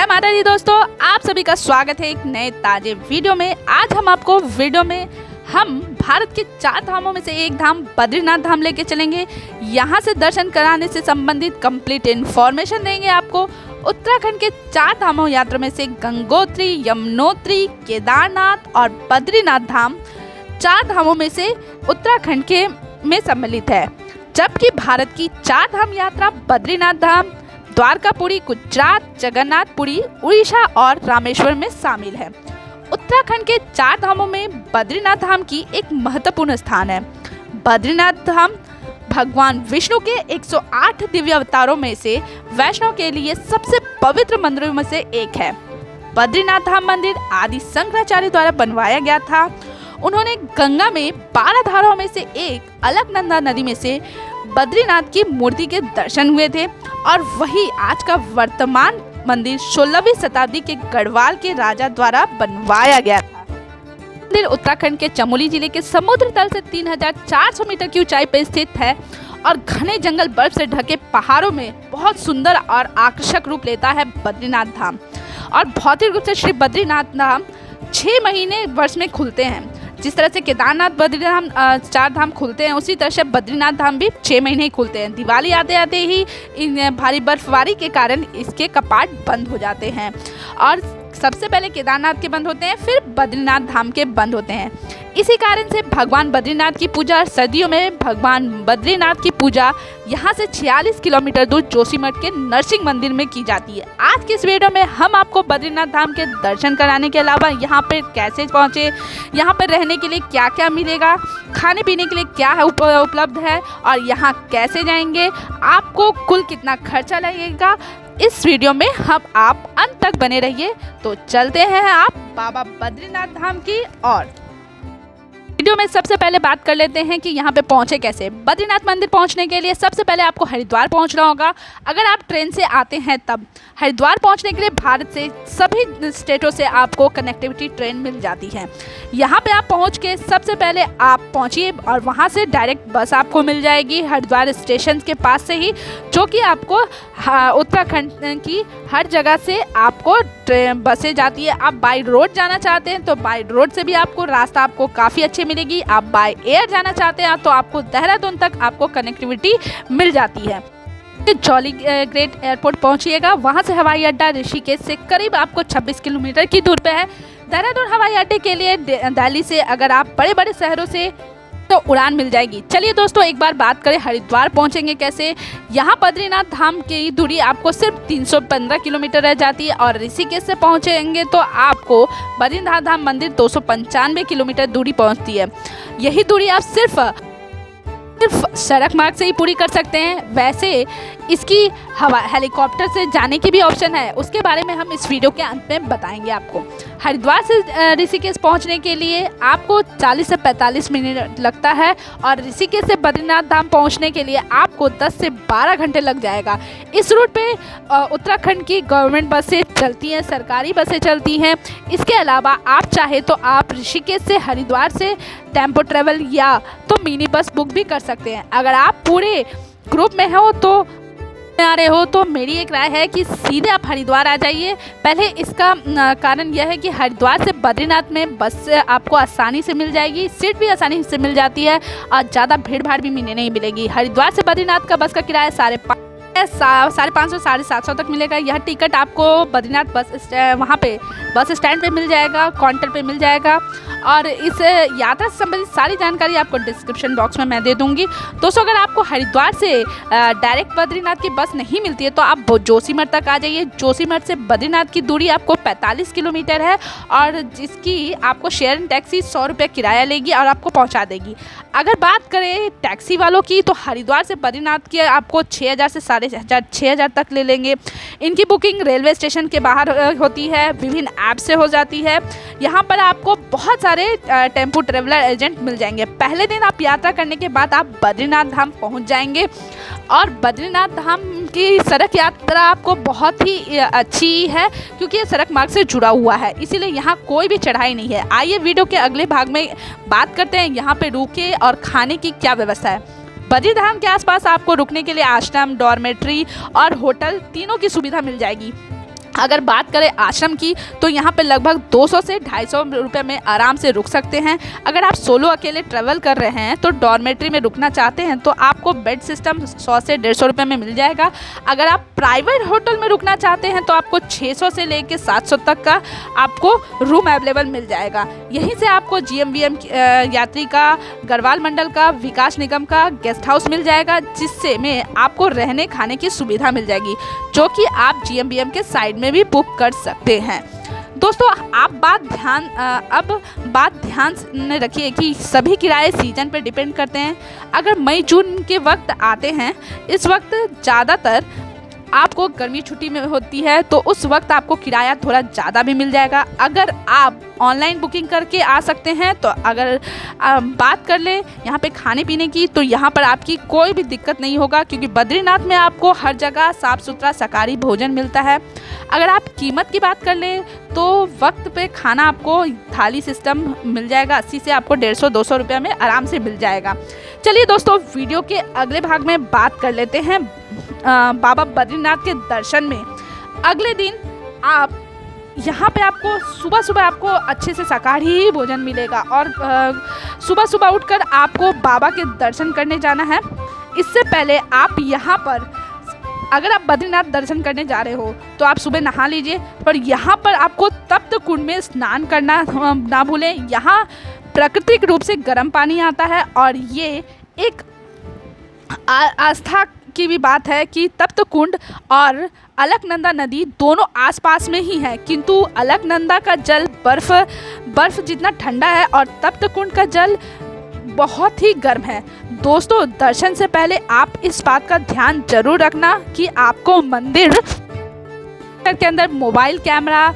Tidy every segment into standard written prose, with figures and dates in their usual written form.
जय माता दी दोस्तों, आप सभी का स्वागत है एक नए ताजे वीडियो में। आज हम आपको वीडियो में हम भारत के 4 धामों में से एक धाम बद्रीनाथ धाम लेके चलेंगे। यहाँ से दर्शन कराने से संबंधित कंप्लीट इन्फॉर्मेशन देंगे आपको। उत्तराखंड के 4 धामों यात्रा में से गंगोत्री, यमुनोत्री, केदारनाथ और बद्रीनाथ धाम 4 धामों में से उत्तराखंड के में सम्मिलित है, जबकि भारत की 4 धाम यात्रा बद्रीनाथ धाम, द्वारकापुरी गुजरात, जगन्नाथपुरी उड़ीसा और रामेश्वर में शामिल है। उत्तराखंड के 4 धामों में बद्रीनाथ धाम की एक महत्वपूर्ण स्थान है। बद्रीनाथ धाम भगवान विष्णु के 108 दिव्य अवतारों में से वैष्णव के लिए सबसे पवित्र मंदिरों में से एक है। बद्रीनाथ धाम मंदिर आदि शंकराचार्य द्वारा बनवाया गया था। उन्होंने गंगा में 12 धाराओं में से एक अलकनंदा नदी में से बद्रीनाथ की मूर्ति के दर्शन हुए थे और वही आज का वर्तमान मंदिर 16वीं शताब्दी के गढ़वाल के राजा द्वारा बनवाया गया था। मंदिर उत्तराखंड के चमोली जिले के समुद्र तल से 3400 मीटर की ऊंचाई पर स्थित है और घने जंगल बर्फ से ढके पहाड़ों में बहुत सुंदर और आकर्षक रूप लेता है बद्रीनाथ धाम। और भौतिक रूप से श्री बद्रीनाथ धाम 6 महीने वर्ष में खुलते हैं। जिस तरह से केदारनाथ बद्रीनाथ 4 धाम खुलते हैं, उसी तरह से बद्रीनाथ धाम भी 6 महीने ही खुलते हैं। दिवाली आते आते ही इन भारी बर्फबारी के कारण इसके कपाट बंद हो जाते हैं और सबसे पहले केदारनाथ के बंद होते हैं, फिर बद्रीनाथ धाम के बंद होते हैं। इसी कारण से भगवान बद्रीनाथ की पूजा सर्दियों में भगवान बद्रीनाथ की पूजा यहाँ से 46 किलोमीटर दूर जोशीमठ के नरसिंह मंदिर में की जाती है। आज की इस वीडियो में हम आपको बद्रीनाथ धाम के दर्शन कराने के अलावा यहाँ पर कैसे पहुँचे, यहाँ पर रहने के लिए क्या क्या मिलेगा, खाने पीने के लिए क्या उपलब्ध है और यहाँ कैसे जाएंगे, आपको कुल कितना खर्चा लगेगा, इस वीडियो में हम आप अंत तक बने रहिए। तो चलते हैं आप बाबा बद्रीनाथ धाम की ओर। वीडियो में सबसे पहले बात कर लेते हैं कि यहाँ पे पहुँचे कैसे। बद्रीनाथ मंदिर पहुँचने के लिए सबसे पहले आपको हरिद्वार पहुँचना होगा। अगर आप ट्रेन से आते हैं तब हरिद्वार पहुँचने के लिए भारत से सभी स्टेटों से आपको कनेक्टिविटी ट्रेन मिल जाती है। यहाँ पे आप पहुँच के सबसे पहले आप पहुँचिए और वहाँ से डायरेक्ट बस आपको मिल जाएगी हरिद्वार स्टेशन के पास से ही, जो कि आपको उत्तराखंड की हर जगह से आपको बसें जाती है। आप बाई रोड जाना चाहते हैं तो बाई रोड से भी आपको रास्ता आपको काफ़ी अच्छी मिलेगी। आप बाय एयर जाना चाहते हैं तो आपको देहरादून तक आपको कनेक्टिविटी मिल जाती है। जॉली ग्रेट एयरपोर्ट पहुंचिएगा, वहां से हवाई अड्डा ऋषिकेश से करीब आपको 26 किलोमीटर की दूर पे है। देहरादून हवाई अड्डे के लिए दिल्ली से अगर आप बड़े बड़े शहरों से तो उड़ान मिल जाएगी। चलिए दोस्तों, एक बार बात करें हरिद्वार पहुंचेंगे कैसे। यहाँ बद्रीनाथ धाम की दूरी आपको सिर्फ 315 किलोमीटर रह जाती है और ऋषिकेश से पहुंचेंगे तो आपको बद्रीनाथ धाम मंदिर 295 किलोमीटर दूरी पहुंचती है। यही दूरी आप सिर्फ सड़क मार्ग से ही पूरी कर सकते हैं। वैसे इसकी हेलीकॉप्टर से जाने की भी ऑप्शन है, उसके बारे में हम इस वीडियो के अंत में बताएंगे आपको। हरिद्वार से ऋषिकेश पहुंचने के लिए आपको 40 से 45 मिनट लगता है और ऋषिकेश से बद्रीनाथ धाम पहुंचने के लिए आपको 10 से 12 घंटे लग जाएगा। इस रूट पे उत्तराखंड की गवर्नमेंट बसें चलती हैं, सरकारी बसें चलती हैं। इसके अलावा आप चाहे तो आप ऋषिकेश से हरिद्वार से टेम्पो ट्रेवल या तो मिनी बस बुक भी कर सकते हैं। अगर आप पूरे ग्रुप में हो तो आ रहे हो तो मेरी एक राय है कि सीधे आप हरिद्वार आ जाइए। पहले इसका कारण यह है कि हरिद्वार से बद्रीनाथ में बस आपको आसानी से मिल जाएगी, सीट भी आसानी से मिल जाती है और ज़्यादा भीड़ भाड़ भी नहीं मिलेगी। हरिद्वार से बद्रीनाथ का बस का किराया 550 750 तक मिलेगा। यह टिकट आपको बद्रीनाथ वहाँ पे बस स्टैंड पे मिल जाएगा, काउंटर पे मिल जाएगा और इस यात्रा से संबंधित सारी जानकारी आपको डिस्क्रिप्शन बॉक्स में मैं दे दूंगी। दोस्तों, अगर आपको हरिद्वार से डायरेक्ट बद्रीनाथ की बस नहीं मिलती है तो आप जोशीमठ तक आ जाइए। जोशीमठ से बद्रीनाथ की दूरी आपको 45 किलोमीटर है और जिसकी आपको शेयरिंग टैक्सी 100 रुपये किराया लेगी और आपको पहुँचा देगी। अगर बात करें टैक्सी वालों की तो हरिद्वार से बद्रीनाथ की आपको 6000 से 6500 तक ले लेंगे। इनकी बुकिंग रेलवे स्टेशन के बाहर होती है, विभिन्न ऐप से हो जाती है। यहाँ पर आपको बहुत सारे टेम्पो ट्रेवलर एजेंट मिल जाएंगे। पहले दिन आप यात्रा करने के बाद आप बद्रीनाथ धाम पहुँच जाएंगे और बद्रीनाथ धाम की सड़क यात्रा आपको बहुत ही अच्छी है क्योंकि ये सड़क मार्ग से जुड़ा हुआ है, इसीलिए यहाँ कोई भी चढ़ाई नहीं है। आइए वीडियो के अगले भाग में बात करते हैं यहाँ पे रुके और खाने की क्या व्यवस्था है। बद्रीधाम के आसपास आपको रुकने के लिए आश्रम, डॉर्मेट्री और होटल तीनों की सुविधा मिल जाएगी। अगर बात करें आश्रम की तो यहाँ पे लगभग 200 से 250 रुपये में आराम से रुक सकते हैं। अगर आप सोलो अकेले ट्रैवल कर रहे हैं तो डॉर्मेट्री में रुकना चाहते हैं तो आपको बेड सिस्टम 100 से 150 रुपये में मिल जाएगा। अगर आप प्राइवेट होटल में रुकना चाहते हैं तो आपको 600 से लेकर 700 तक का आपको रूम अवेलेबल मिल जाएगा। यहीं से आपको GMVM यात्री का, गढ़वाल मंडल का, विकास निगम का गेस्ट हाउस मिल जाएगा, जिससे में आपको रहने खाने की सुविधा मिल जाएगी, जो कि आप GMVM के साइड में भी बुक कर सकते हैं। दोस्तों आप बात ध्यान में रखिए कि सभी किराए सीजन पर डिपेंड करते हैं। अगर मई जून के वक्त आते हैं, इस वक्त ज़्यादातर आपको गर्मी छुट्टी में होती है तो उस वक्त आपको किराया थोड़ा ज़्यादा भी मिल जाएगा। अगर आप ऑनलाइन बुकिंग करके आ सकते हैं तो अगर बात कर ले यहाँ पे खाने पीने की, तो यहाँ पर आपकी कोई भी दिक्कत नहीं होगा, क्योंकि बद्रीनाथ में आपको हर जगह साफ़ सुथरा शाकाहारी भोजन मिलता है। अगर आप कीमत की बात कर लें तो वक्त पे खाना आपको थाली सिस्टम मिल जाएगा, 80 से आपको 150-200 रुपये में आराम से मिल जाएगा। चलिए दोस्तों, वीडियो के अगले भाग में बात कर लेते हैं बाबा बद्रीनाथ के दर्शन में। अगले दिन आप यहाँ पे आपको सुबह सुबह आपको अच्छे से शाकाहारी ही भोजन मिलेगा और सुबह सुबह उठकर आपको बाबा के दर्शन करने जाना है। इससे पहले आप यहाँ पर अगर आप बद्रीनाथ दर्शन करने जा रहे हो तो आप सुबह नहा लीजिए, पर यहाँ पर आपको तप्त कुंड में स्नान करना ना भूलें। यहाँ प्राकृतिक रूप से गर्म पानी आता है और ये एक आस्था की भी बात है कि तप्त कुंड और अलकनंदा नदी दोनों आसपास में ही है, किंतु अलकनंदा का जल बर्फ जितना ठंडा है और तप्त कुंड का जल बहुत ही गर्म है। दोस्तों दर्शन से पहले आप इस बात का ध्यान जरूर रखना कि आपको मंदिर के अंदर मोबाइल कैमरा,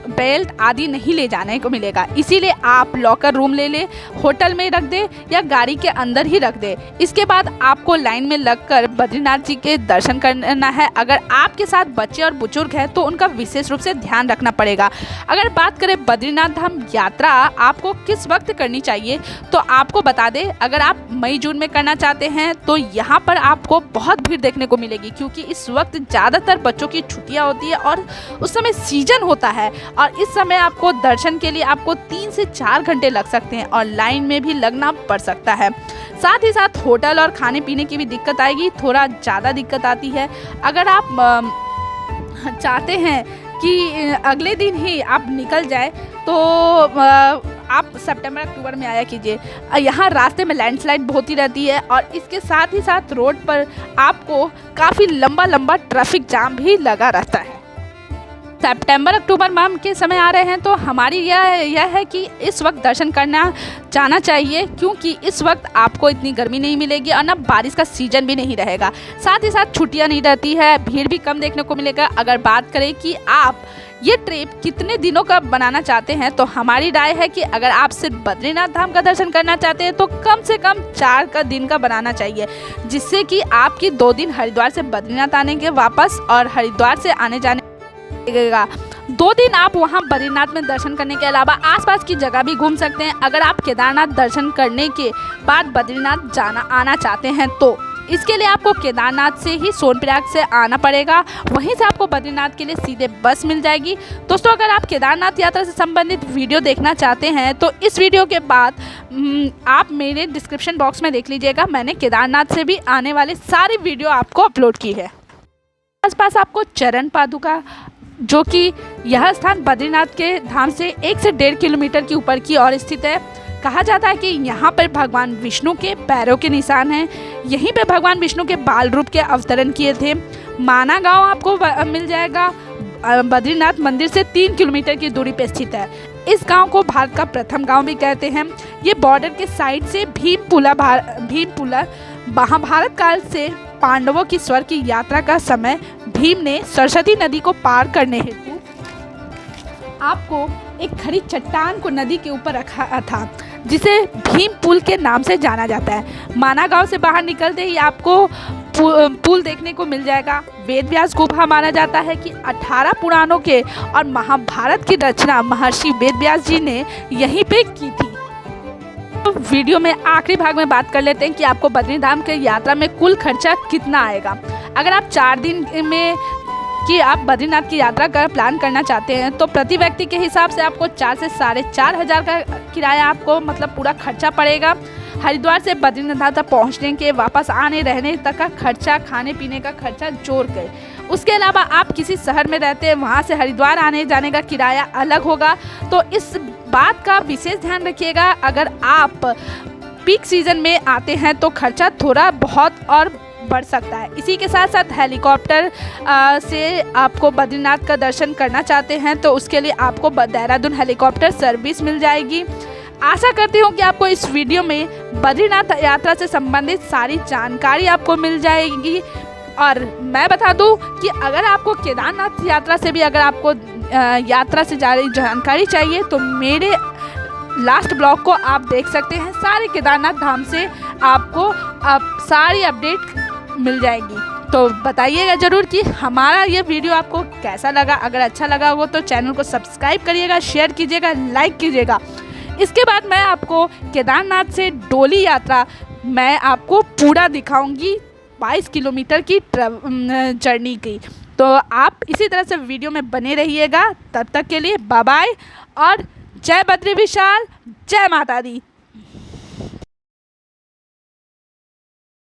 बेल्ट आदि नहीं ले जाने को मिलेगा, इसीलिए आप लॉकर रूम ले ले, होटल में रख दे या गाड़ी के अंदर ही रख दे। इसके बाद आपको लाइन में लगकर बद्रीनाथ जी के दर्शन करना है। अगर आपके साथ बच्चे और बुजुर्ग हैं तो उनका विशेष रूप से ध्यान रखना पड़ेगा। अगर बात करें बद्रीनाथ धाम यात्रा आपको किस वक्त करनी चाहिए, तो आपको बता दें, अगर आप मई जून में करना चाहते हैं तो यहाँ पर आपको बहुत भीड़ देखने को मिलेगी, क्योंकि इस वक्त ज़्यादातर बच्चों की छुट्टियाँ होती है और उस समय सीजन होता है और इस समय आपको दर्शन के लिए आपको 3 से 4 घंटे लग सकते हैं और लाइन में भी लगना पड़ सकता है। साथ ही साथ होटल और खाने पीने की भी दिक्कत आएगी, थोड़ा ज़्यादा दिक्कत आती है। अगर आप चाहते हैं कि अगले दिन ही आप निकल जाए तो आप सितंबर अक्टूबर में आया कीजिए। यहाँ रास्ते में लैंडस्लाइड बहुत ही रहती है और इसके साथ ही साथ रोड पर आपको काफ़ी लंबा ट्रैफिक जाम भी लगा रहता है। सितंबर अक्टूबर माह के समय आ रहे हैं तो हमारी यह है कि इस वक्त दर्शन करना जाना चाहिए, क्योंकि इस वक्त आपको इतनी गर्मी नहीं मिलेगी और ना बारिश का सीजन भी नहीं रहेगा। साथ ही साथ छुट्टियां नहीं रहती है, भीड़ भी कम देखने को मिलेगा। अगर बात करें कि आप ये ट्रिप कितने दिनों का बनाना चाहते हैं, तो हमारी राय है कि अगर आप सिर्फ बद्रीनाथ धाम का दर्शन करना चाहते हैं तो कम से कम 4 दिन का बनाना चाहिए, जिससे कि आपकी 2 दिन हरिद्वार से बद्रीनाथ आने के वापस और हरिद्वार से आने जाने 2 दिन आप वहां बद्रीनाथ में दर्शन करने के अलावा आसपास की जगह भी घूम सकते हैं। अगर आप केदारनाथ दर्शन करने के बाद बद्रीनाथ आना चाहते हैं तो इसके लिए आपको केदारनाथ से ही सोनप्रयाग से आना पड़ेगा, वहीं से आपको बद्रीनाथ के लिए सीधे बस मिल जाएगी। दोस्तों अगर आप केदारनाथ यात्रा से संबंधित वीडियो देखना चाहते हैं तो इस वीडियो के बाद आप मेरे डिस्क्रिप्शन बॉक्स में देख लीजिएगा, मैंने केदारनाथ से भी आने वाले सारी वीडियो आपको अपलोड की है। आसपास आपको चरण पादुका, जो कि यह स्थान बद्रीनाथ के धाम से 1 से 1.5 किलोमीटर की ऊपर की ओर स्थित है। कहा जाता है कि यहाँ पर भगवान विष्णु के पैरों के निशान हैं। यहीं पे भगवान विष्णु के बाल रूप के अवतरण किए थे। माना गांव आपको मिल जाएगा, बद्रीनाथ मंदिर से 3 किलोमीटर की दूरी पर स्थित है। इस गांव को भारत का प्रथम गांव भी कहते हैं। ये बॉर्डर के साइड से भीमपुला महाभारत काल से पांडवों की स्वर्ग की यात्रा का समय भीम ने सरस्वती नदी को पार करने हेतु आपको एक खड़ी चट्टान को नदी के ऊपर रखा था, जिसे भीम पुल के नाम से जाना जाता है। माना गांव से बाहर निकलते ही आपको पुल देखने को मिल जाएगा। वेद व्यास गुफा माना जाता है कि 18 पुराणों के और महाभारत की रचना महर्षि वेद व्यास जी ने यहीं पे की थी। तो वीडियो में आखिरी भाग में बात कर लेते हैं कि आपको बद्रीनाथ धाम के यात्रा में कुल खर्चा कितना आएगा। अगर आप 4 दिन में कि आप बद्रीनाथ की यात्रा का प्लान करना चाहते हैं तो प्रति व्यक्ति के हिसाब से आपको 4 से 4,500 का किराया आपको मतलब पूरा खर्चा पड़ेगा। हरिद्वार से बद्रीनाथ तक पहुंचने के, वापस आने रहने तक का खर्चा, खाने पीने का खर्चा जोड़ कर। उसके अलावा आप किसी शहर में रहते हैं, वहां से हरिद्वार आने जाने का किराया अलग होगा। तो इस बात का विशेष ध्यान रखिएगा। अगर आप पीक सीजन में आते हैं तो खर्चा थोड़ा बहुत और बढ़ सकता है। इसी के साथ साथ हेलीकॉप्टर से आपको बद्रीनाथ का दर्शन करना चाहते हैं तो उसके लिए आपको देहरादून हेलीकॉप्टर सर्विस मिल जाएगी। आशा करती हूँ कि आपको इस वीडियो में बद्रीनाथ यात्रा से संबंधित सारी जानकारी आपको मिल जाएगी। और मैं बता दूं कि अगर आपको केदारनाथ यात्रा से भी अगर आपको यात्रा से जानकारी चाहिए तो मेरे लास्ट ब्लॉग को आप देख सकते हैं। सारे केदारनाथ धाम से आपको सारी अपडेट मिल जाएगी। तो बताइएगा ज़रूर कि हमारा ये वीडियो आपको कैसा लगा। अगर अच्छा लगा हो तो चैनल को सब्सक्राइब करिएगा, शेयर कीजिएगा, लाइक कीजिएगा। इसके बाद मैं आपको केदारनाथ से डोली यात्रा मैं आपको पूरा दिखाऊंगी, 22 किलोमीटर की जर्नी की। तो आप इसी तरह से वीडियो में बने रहिएगा। तब तक के लिए बाय बाय और जय बद्री विशाल, जय माता दी।